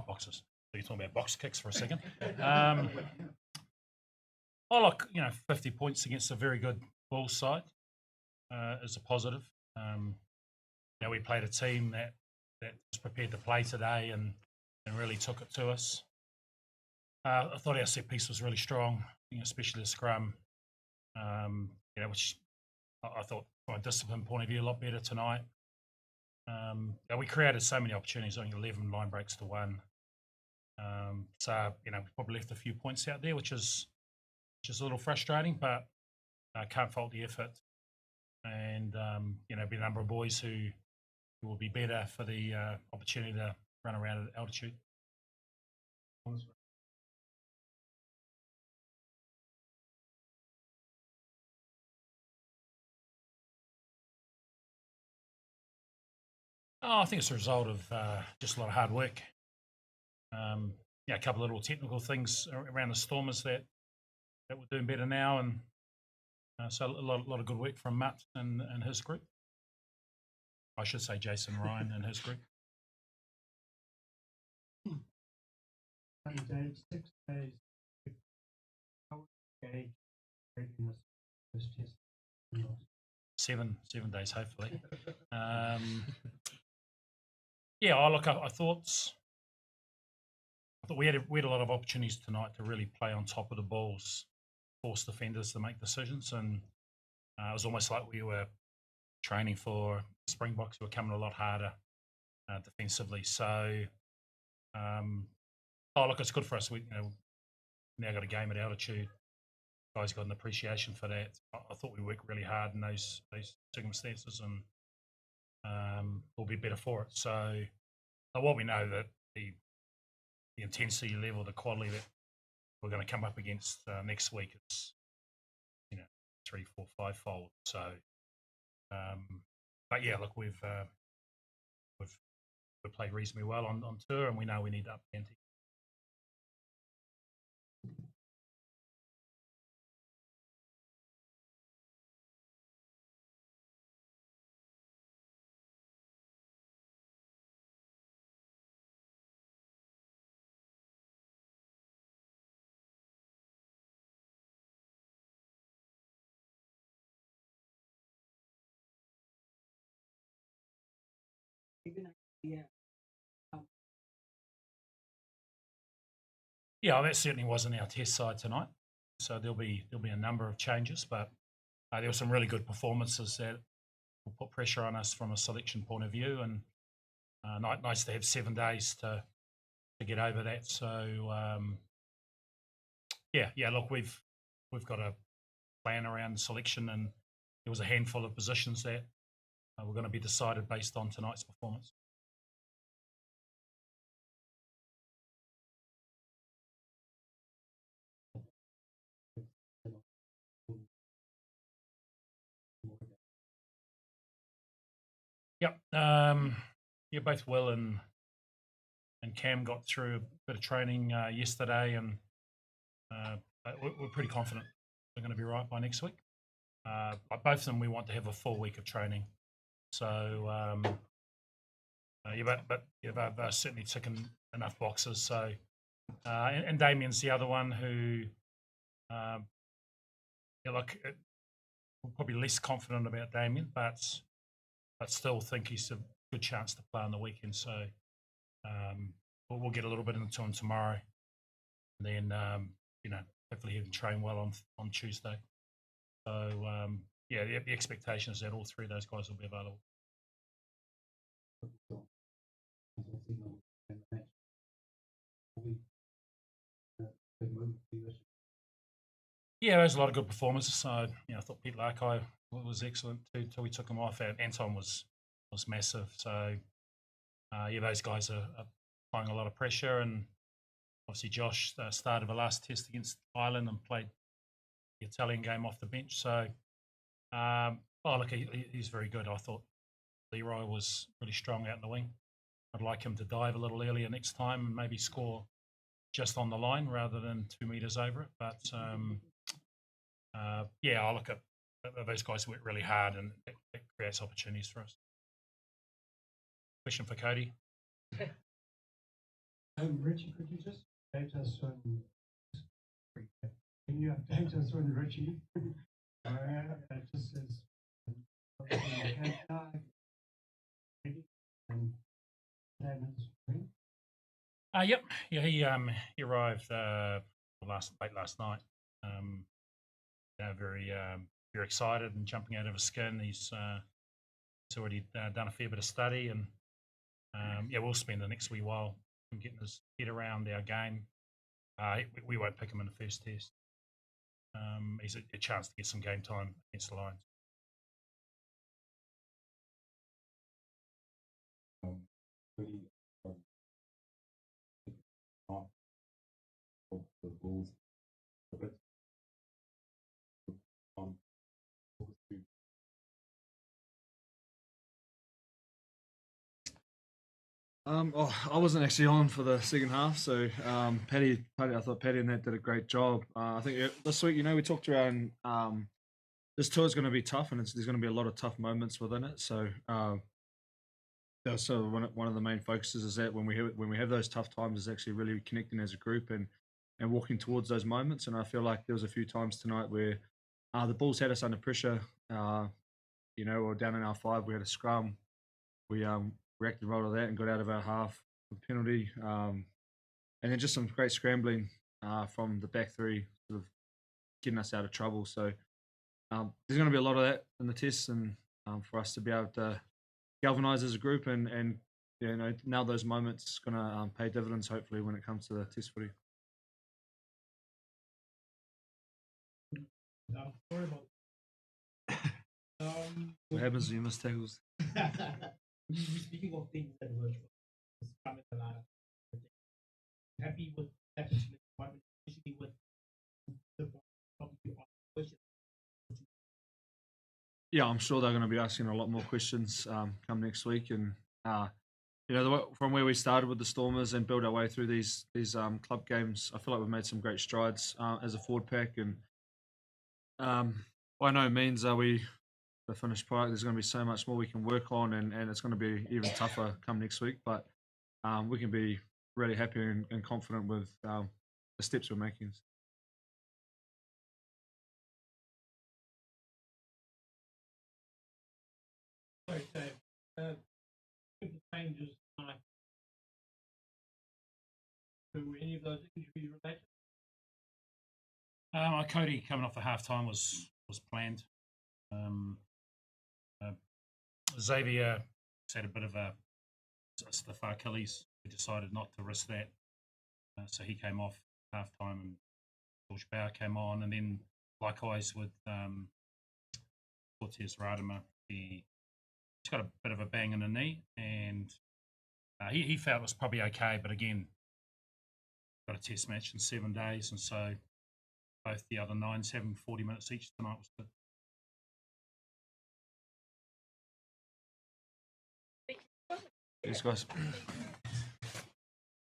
boxes. So you're talking about box kicks for a second. Oh, look, 50 points against a very good Bulls side is a positive. We played a team that was prepared to play today and really took it to us. I thought our set piece was really strong, especially the scrum, which I thought from a discipline point of view a lot better tonight. We created so many opportunities, only 11 line breaks to 1. We probably left a few points out there, which is a little frustrating, but I can't fault the effort. And be a number of boys who will be better for the opportunity to run around at altitude. I think it's a result of just a lot of hard work. A couple of little technical things around the Stormers that we're doing better now, and so a lot of good work from Matt and his group. I should say Jason Ryan and his group. 6 days. How would you gauge readiness for this test? 7 days, hopefully. I thought we had a lot of opportunities tonight to really play on top of the Bulls, force defenders to make decisions, and it was almost like we were training for Springboks who were coming a lot harder defensively. So, it's good for us. We now got a game at altitude. Guys got an appreciation for that. I thought we worked really hard in those circumstances, and we'll be better for it. So, what we know that the intensity level, the quality that we're going to come up against next week is 3, 4, 5-fold. So, we've played reasonably well on tour, and we know we need to up the ante. That certainly wasn't our test side tonight. So there'll be a number of changes, but there were some really good performances that will put pressure on us from a selection point of view, and nice to have 7 days to get over that. So look, we've got a plan around selection, and there was a handful of positions that were going to be decided based on tonight's performance. Yep. Both Will and Cam got through a bit of training yesterday, and we're pretty confident they're going to be right by next week. Both of them, we want to have a full week of training. So, but they're certainly ticking enough boxes. So, and Damien's the other one who, we're probably less confident about Damien, but still think he's a good chance to play on the weekend. So, we'll get a little bit into him tomorrow, and then hopefully he can train well on Tuesday. So the expectation is that all 3 of those guys will be available. There's a lot of good performances. So I thought Pete Larkai was excellent too until we took him off. Anton was massive. So those guys are applying a lot of pressure, and obviously Josh started the last test against Ireland and played the Italian game off the bench. So he's very good. I thought Leroy was really strong out in the wing. I'd like him to dive a little earlier next time and maybe score just on the line rather than 2 meters over it. But I look at those guys work really hard, and it creates opportunities for us. Question for Cody. Richie, could you just update us on? Can you update us on Richie? It just says. Yep. Yeah, he arrived late last night. Very excited and jumping out of his skin. He's already done a fair bit of study, and yeah, we'll spend the next wee while getting his head around our game. We won't pick him in the first test. He's a chance to get some game time against the Lions. The Bulls. I wasn't actually on for the second half, so Paddy, I thought Paddy and that did a great job. I think this week, we talked around this tour is going to be tough, and there's going to be a lot of tough moments within it. So that's one of the main focuses is that when we have those tough times, is actually really connecting as a group and walking towards those moments. And I feel like there was a few times tonight where the Bulls had us under pressure. Or down in our 5, we had a scrum. We reacted well to that and got out of our half with a penalty. And then just some great scrambling from the back 3, sort of getting us out of trouble. So there's going to be a lot of that in the tests, and for us to be able to galvanise as a group and now those moments going to pay dividends hopefully when it comes to the test footy. Sorry about What happens when you miss tackles? Speaking of things that were coming a lot of happy with that, especially with the question. Yeah, I'm sure they're going to be asking a lot more questions come next week, and from where we started with the Stormers and build our way through these club games, I feel like we've made some great strides as a forward pack, and by no means are we the finished product. There's going to be so much more we can work on, and it's going to be even tougher come next week. But we can be really happy and confident with the steps we're making. Sorry, Dave. The changes tonight. Were any of those injuries related? Cody coming off the half time was planned. Xavier had a bit of a stiff Achilles. We decided not to risk that, so he came off half time, and George Bauer came on, and then likewise with Cortez Radama, he's got a bit of a bang in the knee, and he felt it was probably okay, but again, got a test match in 7 days, and so both the other 9s having 40 minutes each tonight was good. Thanks, guys.